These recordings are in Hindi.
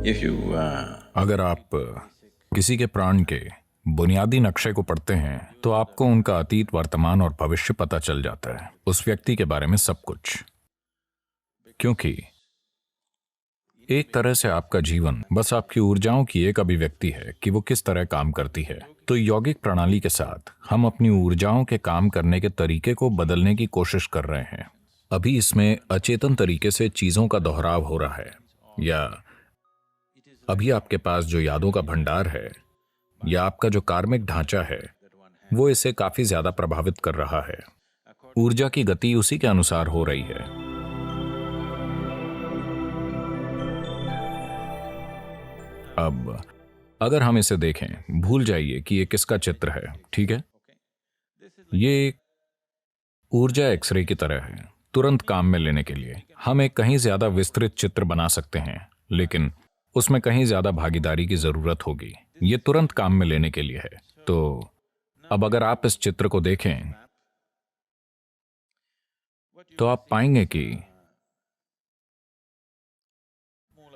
if you अगर आप किसी के प्राण के बुनियादी नक्शे को पढ़ते हैं तो आपको उनका अतीत, वर्तमान और भविष्य पता चल जाता है, उस व्यक्ति के बारे में सब कुछ। क्योंकि एक तरह से आपका जीवन बस आपकी ऊर्जाओं की एक अभिव्यक्ति है कि वो किस तरह काम करती है। तो यौगिक प्रणाली के साथ हम अपनी ऊर्जाओं के काम करने के तरीके को बदलने की कोशिश कर रहे हैं। अभी इसमें अचेतन तरीके से चीजों का दोहराव हो रहा है, या अभी आपके पास जो यादों का भंडार है या आपका जो कार्मिक ढांचा है वो इसे काफी ज्यादा प्रभावित कर रहा है। ऊर्जा की गति उसी के अनुसार हो रही है। अब अगर हम इसे देखें, भूल जाइए कि ये किसका चित्र है, ठीक है? ये एक ऊर्जा एक्सरे की तरह है, तुरंत काम में लेने के लिए। हम एक कहीं ज्यादा विस्तृत चित्र बना सकते हैं, लेकिन उसमें कहीं ज्यादा भागीदारी की जरूरत होगी। ये तुरंत काम में लेने के लिए है। तो अब अगर आप इस चित्र को देखें तो आप पाएंगे कि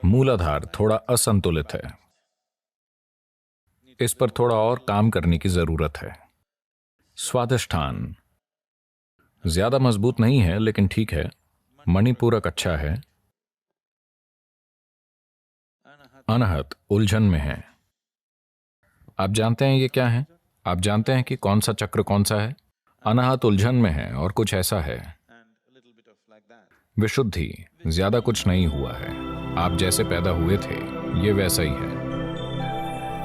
मूलाधार थोड़ा असंतुलित है। इस पर थोड़ा और काम करने की जरूरत है। स्वादिष्ठान ज्यादा मजबूत नहीं है, लेकिन ठीक है। मणिपूरक अच्छा है। अनाहत उलझन में है। आप जानते हैं ये क्या है? आप जानते हैं कि कौन सा चक्र कौन सा है? अनाहत उलझन में है और कुछ ऐसा है। विशुद्धि ज्यादा कुछ नहीं हुआ है। आप जैसे पैदा हुए थे ये वैसा ही है।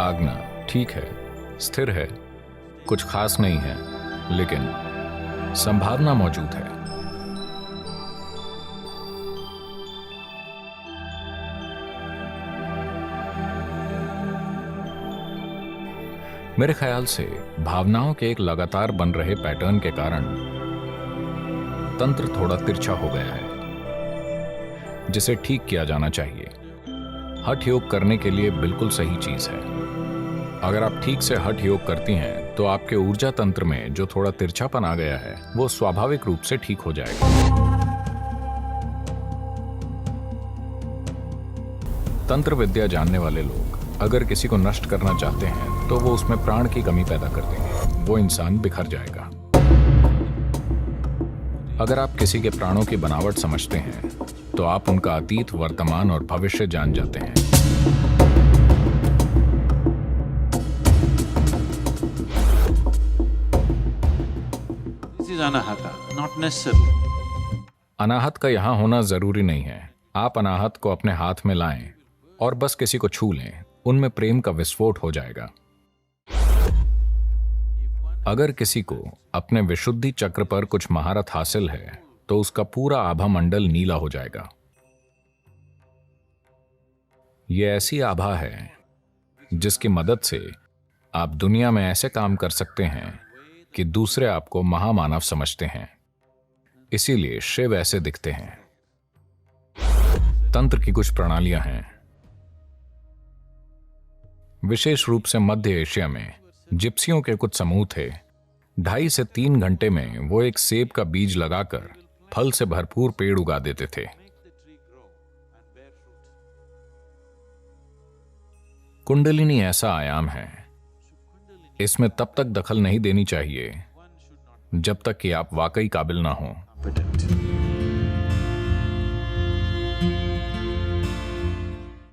आज्ञा ठीक है, स्थिर है, कुछ खास नहीं है, लेकिन संभावना मौजूद है। मेरे ख्याल से भावनाओं के एक लगातार बन रहे पैटर्न के कारण तंत्र थोड़ा तिरछा हो गया है, जिसे ठीक किया जाना चाहिए। हठ योग करने के लिए बिल्कुल सही चीज है। अगर आप ठीक से हठ योग करती हैं तो आपके ऊर्जा तंत्र में जो थोड़ा तिरछापन आ गया है वो स्वाभाविक रूप से ठीक हो जाएगा। तंत्र विद्या जानने वाले लोग अगर किसी को नष्ट करना चाहते हैं तो वो उसमें प्राण की कमी पैदा कर देंगे। वो इंसान बिखर जाएगा। अगर आप किसी के प्राणों की बनावट समझते हैं तो आप उनका अतीत, वर्तमान और भविष्य जान जाते हैं। अनाहत का यहां होना जरूरी नहीं है। आप अनाहत को अपने हाथ में लाएं और बस किसी को छू लें, उनमें प्रेम का विस्फोट हो जाएगा। अगर किसी को अपने विशुद्धि चक्र पर कुछ महारत हासिल है तो उसका पूरा आभा मंडल नीला हो जाएगा। यह ऐसी आभा है जिसकी मदद से आप दुनिया में ऐसे काम कर सकते हैं कि दूसरे आपको महामानव समझते हैं। इसीलिए शिव ऐसे दिखते हैं। तंत्र की कुछ प्रणालियां हैं। विशेष रूप से मध्य एशिया में जिप्सियों के कुछ समूह थे। 2.5 से 3 घंटे में वो एक सेब का बीज लगाकर फल से भरपूर पेड़ उगा देते थे। कुंडलिनी ऐसा आयाम है, इसमें तब तक दखल नहीं देनी चाहिए जब तक कि आप वाकई काबिल ना हो।